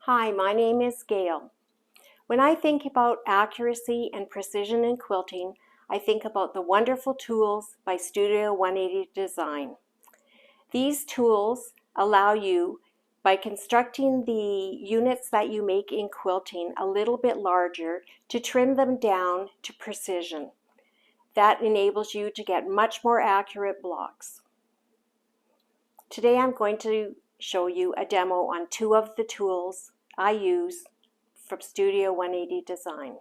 Hi, my name is Gail. When I think about accuracy and precision in quilting, I think about the wonderful tools by Studio 180 Design. These tools allow you, by constructing the units that you make in quilting a little bit larger, to trim them down to precision. That enables you to get much more accurate blocks. Today I'm going to show you a demo on two of the tools I use from Studio 180 Design.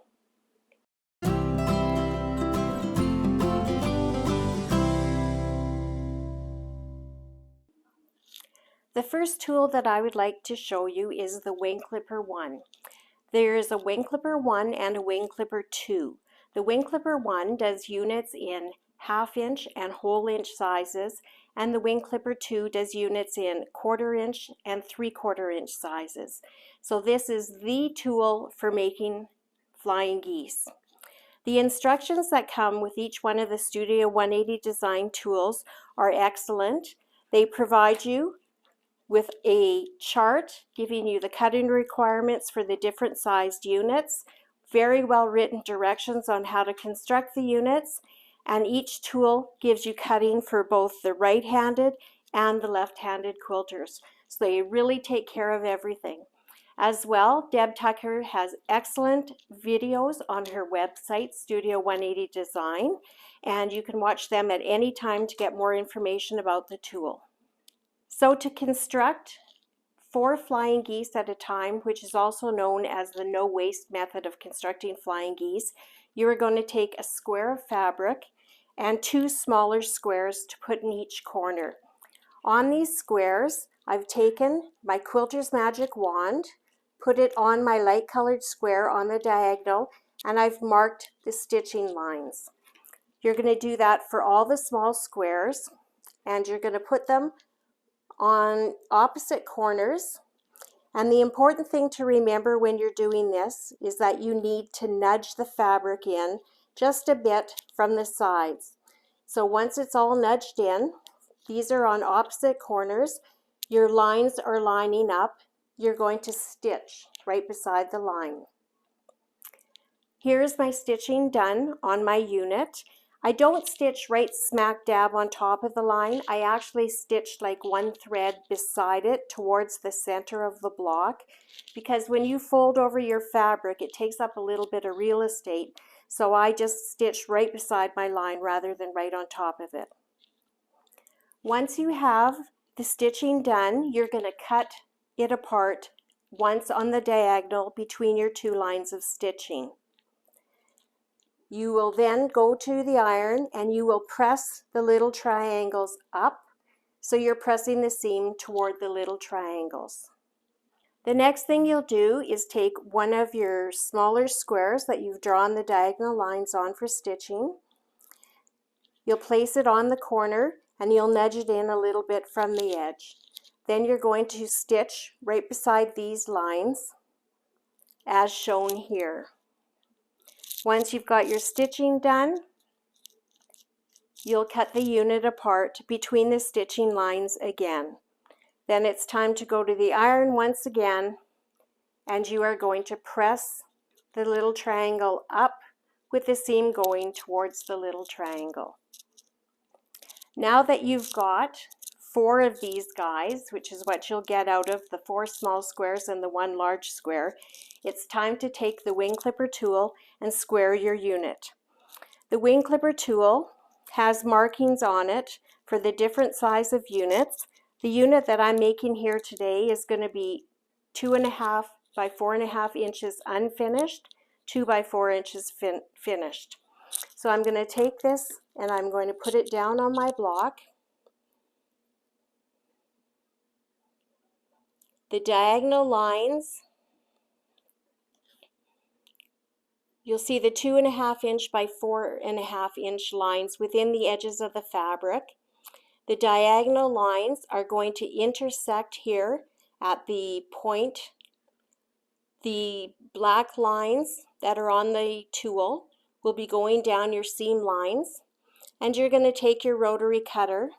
The first tool that I would like to show you is the Wing Clipper 1. There is a Wing Clipper 1 and a Wing Clipper 2. The Wing Clipper 1 does units in 1/2 inch and whole inch sizes, and the Wing Clipper 2 does units in 1/4 inch and 3/4 inch sizes. So this is the tool for making flying geese. The instructions that come with each one of the Studio 180 Design tools are excellent. They provide you with a chart giving you the cutting requirements for the different sized units, very well written directions on how to construct the units, and each tool gives you cutting for both the right-handed and the left-handed quilters. So they really take care of everything. As well, Deb Tucker has excellent videos on her website, Studio 180 Design, and you can watch them at any time to get more information about the tool. So to construct 4 flying geese at a time, which is also known as the no waste method of constructing flying geese, you are going to take a square of fabric and 2 smaller squares to put in each corner. On these squares, I've taken my Quilter's Magic Wand, put it on my light colored square on the diagonal, and I've marked the stitching lines. You're going to do that for all the small squares, and you're going to put them on opposite corners. And the important thing to remember when you're doing this is that you need to nudge the fabric in just a bit from the sides. So once it's all nudged in, these are on opposite corners, your lines are lining up, you're going to stitch right beside the line. Here's my stitching done on my unit. I don't stitch right smack dab on top of the line. I actually stitch like one thread beside it towards the center of the block, because when you fold over your fabric, it takes up a little bit of real estate. So I just stitch right beside my line rather than right on top of it. Once you have the stitching done, you're going to cut it apart once on the diagonal between your 2 lines of stitching. You will then go to the iron and you will press the little triangles up, so you're pressing the seam toward the little triangles. The next thing you'll do is take one of your smaller squares that you've drawn the diagonal lines on for stitching. You'll place it on the corner and you'll nudge it in a little bit from the edge. Then you're going to stitch right beside these lines as shown here. Once you've got your stitching done, you'll cut the unit apart between the stitching lines again. Then it's time to go to the iron once again, and you are going to press the little triangle up with the seam going towards the little triangle. Now that you've got 4 of these guys, which is what you'll get out of the 4 small squares and the 1 large square, it's time to take the Wing Clipper tool and square your unit. The Wing Clipper tool has markings on it for the different size of units. The unit that I'm making here today is going to be 2.5 by 4.5 inches unfinished, 2 by 4 inches finished. So I'm going to take this and I'm going to put it down on my block. The diagonal lines, you'll see the 2.5 inch by 4.5 inch lines within the edges of the fabric. The diagonal lines are going to intersect here at the point. The black lines that are on the tool will be going down your seam lines, and you're going to take your rotary cutter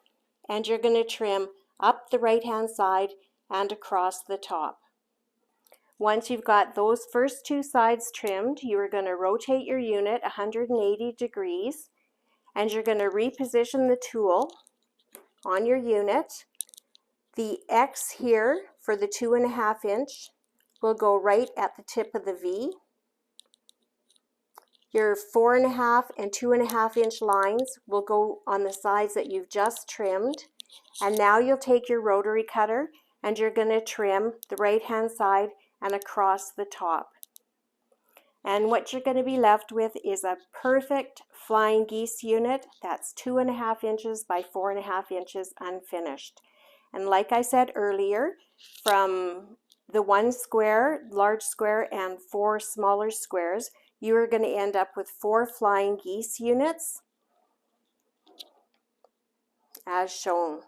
and you're going to trim up the right hand side and across the top. Once you've got those first two sides trimmed, you are going to rotate your unit 180 degrees, and you're going to reposition the tool on your unit. The X here for the 2.5 inch will go right at the tip of the V. Your 4.5 and 2.5 inch lines will go on the sides that you've just trimmed. And now you'll take your rotary cutter and you're going to trim the right hand side and across the top. And what you're going to be left with is a perfect flying geese unit that's 2.5 inches by 4.5 inches unfinished. And like I said earlier, from the one square, large square, and 4 smaller squares, you are going to end up with 4 flying geese units as shown,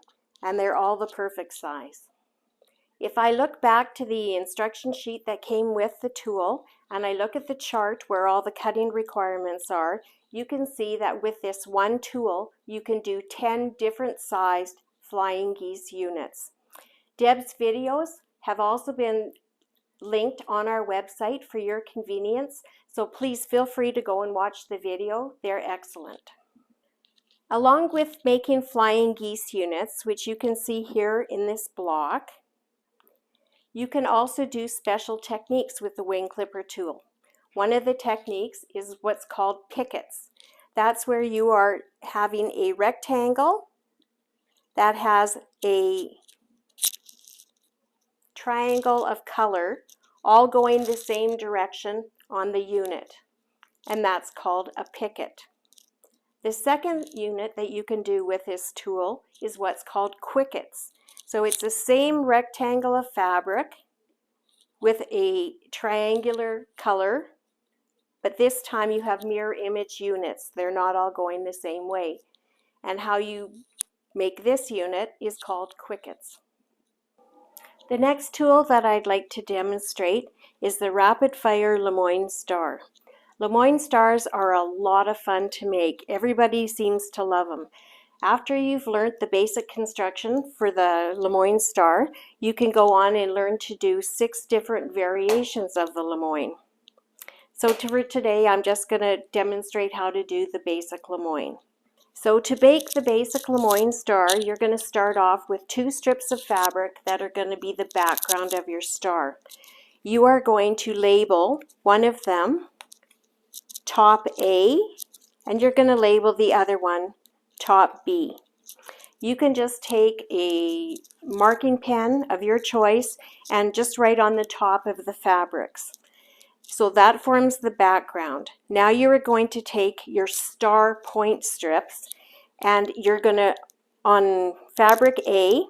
and they're all the perfect size. If I look back to the instruction sheet that came with the tool, and I look at the chart where all the cutting requirements are, you can see that with this one tool, you can do 10 different sized flying geese units. Deb's videos have also been linked on our website for your convenience, so please feel free to go and watch the video. They're excellent. Along with making flying geese units, which you can see here in this block, you can also do special techniques with the wing clipper tool. One of the techniques is what's called pickets. That's where you are having a rectangle that has a triangle of color all going the same direction on the unit, and that's called a picket. The second unit that you can do with this tool is what's called quickets. So it's the same rectangle of fabric with a triangular color, but this time you have mirror image units. They're not all going the same way. And how you make this unit is called quickets. The next tool that I'd like to demonstrate is the rapid fire Lemoine star. Lemoine stars are a lot of fun to make. Everybody seems to love them. After you've learned the basic construction for the Lemoine star, you can go on and learn to do 6 different variations of the Lemoine. So for today, I'm just going to demonstrate how to do the basic Lemoine. So to bake the basic Lemoine star, you're going to start off with 2 strips of fabric that are going to be the background of your star. You are going to label one of them top A, and you're going to label the other one top B. You can just take a marking pen of your choice and just write on the top of the fabrics. So that forms the background. Now you are going to take your star point strips and you're going to, on fabric A,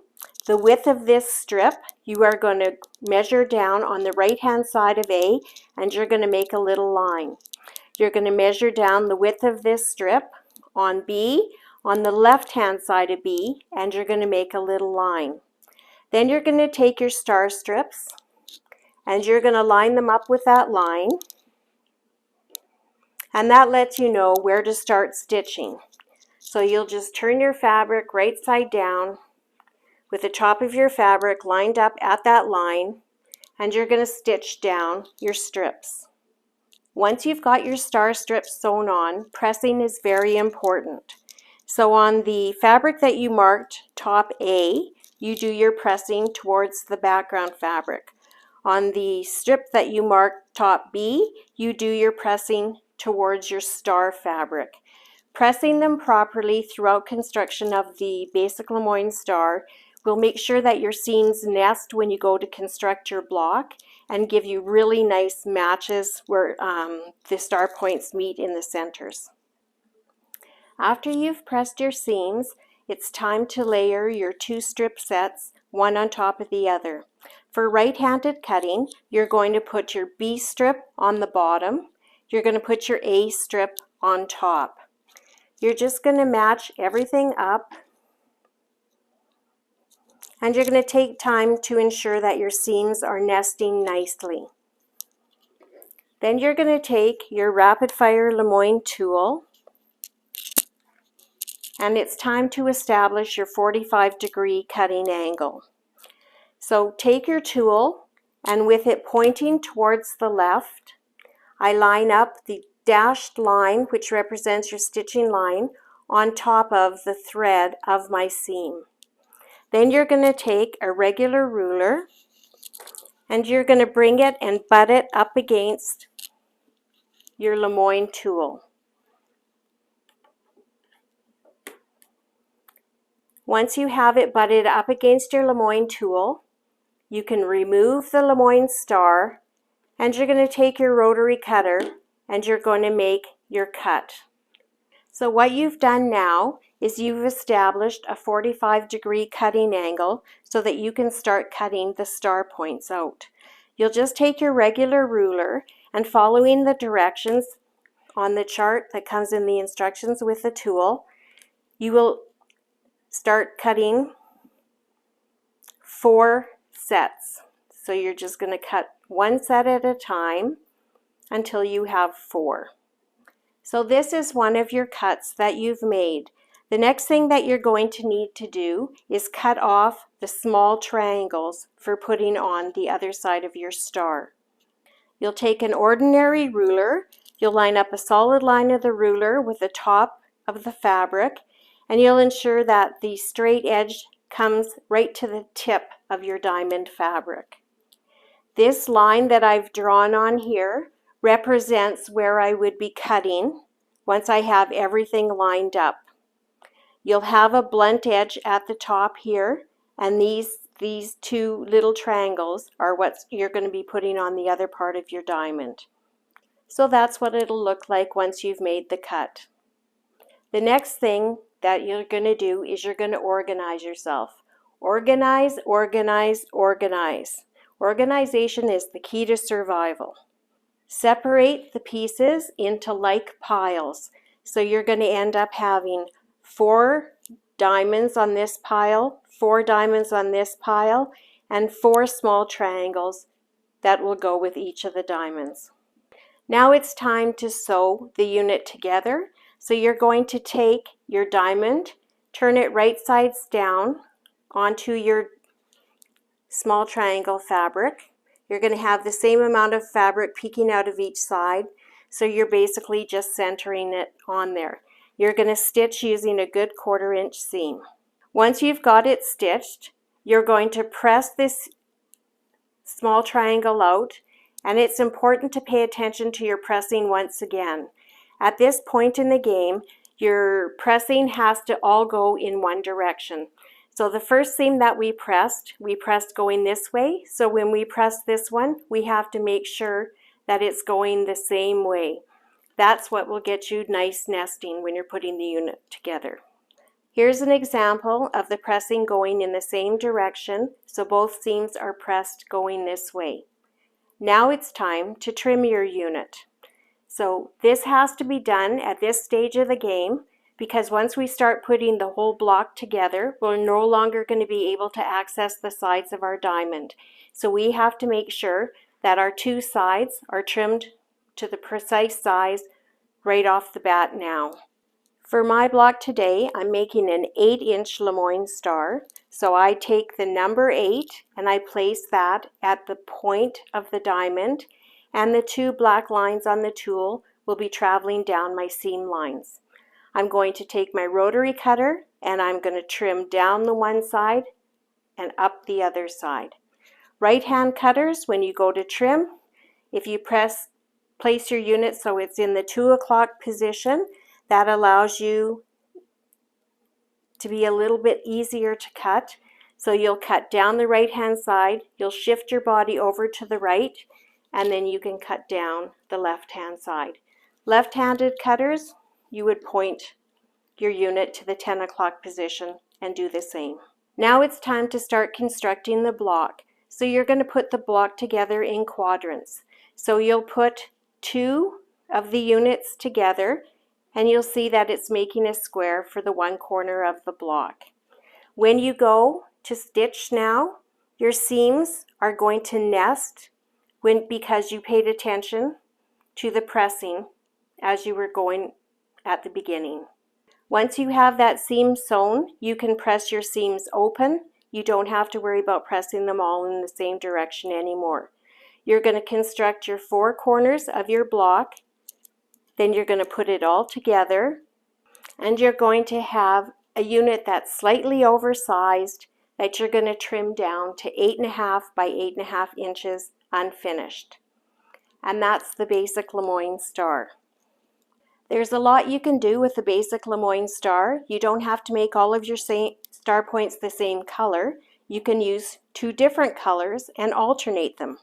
the width of this strip, you are going to measure down on the right hand side of A and you're going to make a little line. You're going to measure down the width of this strip on B, on the left hand side of B, and you're going to make a little line. Then you're going to take your star strips and you're going to line them up with that line, and that lets you know where to start stitching. So you'll just turn your fabric right side down with the top of your fabric lined up at that line, and you're going to stitch down your strips. Once you've got your star strips sewn on, pressing is very important. So on the fabric that you marked top A, you do your pressing towards the background fabric. On the strip that you marked top B, you do your pressing towards your star fabric. Pressing them properly throughout construction of the basic Lemoine star will make sure that your seams nest when you go to construct your block and give you really nice matches where the star points meet in the centers. After you've pressed your seams, it's time to layer your 2 strip sets, one on top of the other. For right-handed cutting, you're going to put your B strip on the bottom. You're going to put your A strip on top. You're just going to match everything up, and you're going to take time to ensure that your seams are nesting nicely. Then you're going to take your rapid fire Lemoine tool, and it's time to establish your 45-degree cutting angle. So take your tool and with it pointing towards the left, I line up the dashed line, which represents your stitching line, on top of the thread of my seam. Then you're going to take a regular ruler and you're going to bring it and butt it up against your Lemoine tool. Once you have it butted up against your Lemoine tool, you can remove the Lemoine star and you're going to take your rotary cutter and you're going to make your cut. So what you've done now is you've established a 45-degree cutting angle so that you can start cutting the star points out. You'll just take your regular ruler and following the directions on the chart that comes in the instructions with the tool, you will start cutting 4 sets. So you're just going to cut one set at a time until you have 4. So this is one of your cuts that you've made. The next thing that you're going to need to do is cut off the small triangles for putting on the other side of your star. You'll take an ordinary ruler, you'll line up a solid line of the ruler with the top of the fabric, and you'll ensure that the straight edge comes right to the tip of your diamond fabric. This line that I've drawn on here represents where I would be cutting once I have everything lined up. You'll have a blunt edge at the top here, and these 2 little triangles are what you're going to be putting on the other part of your diamond. So that's what it'll look like once you've made the cut. The next thing that you're going to do is you're going to organize yourself. Organize, organize, organize. Organization is the key to survival. Separate the pieces into like piles. So you're going to end up having 4 diamonds on this pile, 4 diamonds on this pile, and 4 small triangles that will go with each of the diamonds. Now it's time to sew the unit together. So you're going to take your diamond, turn it right sides down onto your small triangle fabric. You're going to have the same amount of fabric peeking out of each side, so you're basically just centering it on there. You're going to stitch using a good 1/4 inch seam. Once you've got it stitched, you're going to press this small triangle out, and it's important to pay attention to your pressing once again. At this point in the game, your pressing has to all go in one direction. So the first seam that we pressed going this way. So when we press this one, we have to make sure that it's going the same way. That's what will get you nice nesting when you're putting the unit together. Here's an example of the pressing going in the same direction, so both seams are pressed going this way. Now it's time to trim your unit. So this has to be done at this stage of the game, because once we start putting the whole block together, we're no longer going to be able to access the sides of our diamond. So we have to make sure that our 2 sides are trimmed to the precise size right off the bat now. For my block today, I'm making an 8-inch Lemoine star. So I take the number 8 and I place that at the point of the diamond, and the 2 black lines on the tool will be traveling down my seam lines. I'm going to take my rotary cutter and I'm going to trim down the one side and up the other side. Right-hand cutters, when you go to trim, if you place your unit so it's in the 2 o'clock position, that allows you to be a little bit easier to cut. So you'll cut down the right-hand side, you'll shift your body over to the right, and then you can cut down the left-hand side. Left-handed cutters, you would point your unit to the 10 o'clock position and do the same. Now it's time to start constructing the block. So you're going to put the block together in quadrants. So you'll put 2 of the units together, and you'll see that it's making a square for the one corner of the block. When you go to stitch now, your seams are going to nest because you paid attention to the pressing as you were going at the beginning. Once you have that seam sewn, you can press your seams open. You don't have to worry about pressing them all in the same direction anymore. You're going to construct your 4 corners of your block. Then you're going to put it all together, and you're going to have a unit that's slightly oversized that you're going to trim down to 8.5 by 8.5 inches unfinished. And that's the basic Lemoine star. There's a lot you can do with the basic Lemoine star. You don't have to make all of your star points the same color. You can use 2 different colors and alternate them.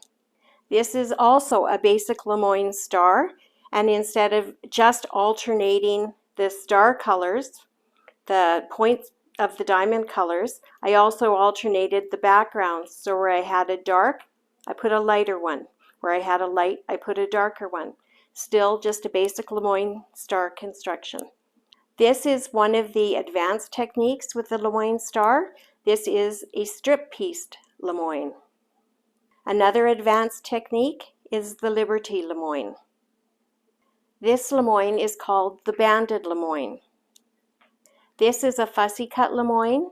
This is also a basic Lemoine star, and instead of just alternating the star colors, the points of the diamond colors, I also alternated the backgrounds. So where I had a dark, I put a lighter one. Where I had a light, I put a darker one. Still just a basic Lemoine star construction. This is one of the advanced techniques with the Lemoine star. This is a strip-pieced Lemoine. Another advanced technique is the Liberty Lemoine. This Lemoine is called the banded Lemoine. This is a fussy cut Lemoine.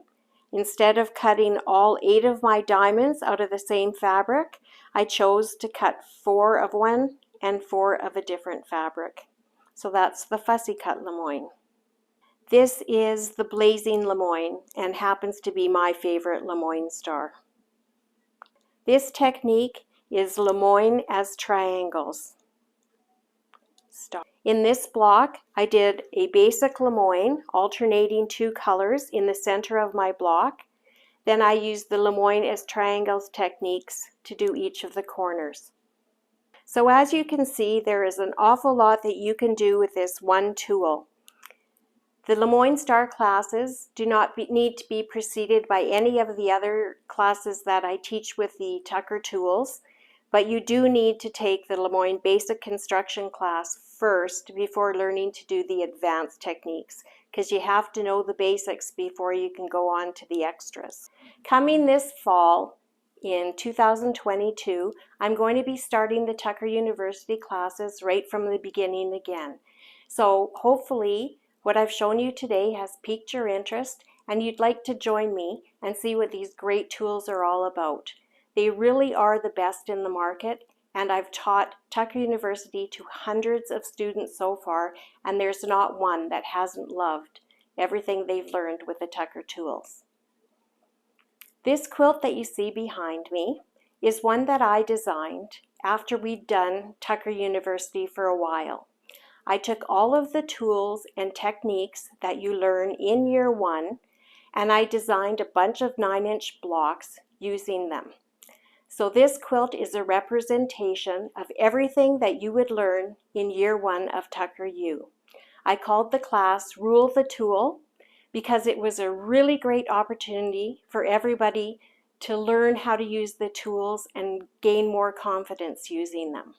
Instead of cutting all 8 of my diamonds out of the same fabric, I chose to cut 4 of one and 4 of a different fabric. So that's the fussy cut Lemoine. This is the blazing Lemoine and happens to be my favorite Lemoine star. This technique is Lemoine as triangles. In this block, I did a basic Lemoine, alternating 2 colors in the center of my block. Then I used the Lemoine as triangles techniques to do each of the corners. So as you can see, there is an awful lot that you can do with this one tool. The Lemoine star classes do not need to be preceded by any of the other classes that I teach with the Tucker tools, but you do need to take the Lemoine basic construction class first before learning to do the advanced techniques, because you have to know the basics before you can go on to the extras. Coming this fall, in 2022, I'm going to be starting the Tucker University classes right from the beginning again. So hopefully what I've shown you today has piqued your interest and you'd like to join me and see what these great tools are all about. They really are the best in the market, and I've taught Tucker University to hundreds of students so far, and there's not one that hasn't loved everything they've learned with the Tucker tools. This quilt that you see behind me is one that I designed after we'd done Tucker University for a while. I took all of the tools and techniques that you learn in year 1, and I designed a bunch of 9-inch blocks using them. So this quilt is a representation of everything that you would learn in year 1 of Tucker U. I called the class Rule the Tool because it was a really great opportunity for everybody to learn how to use the tools and gain more confidence using them.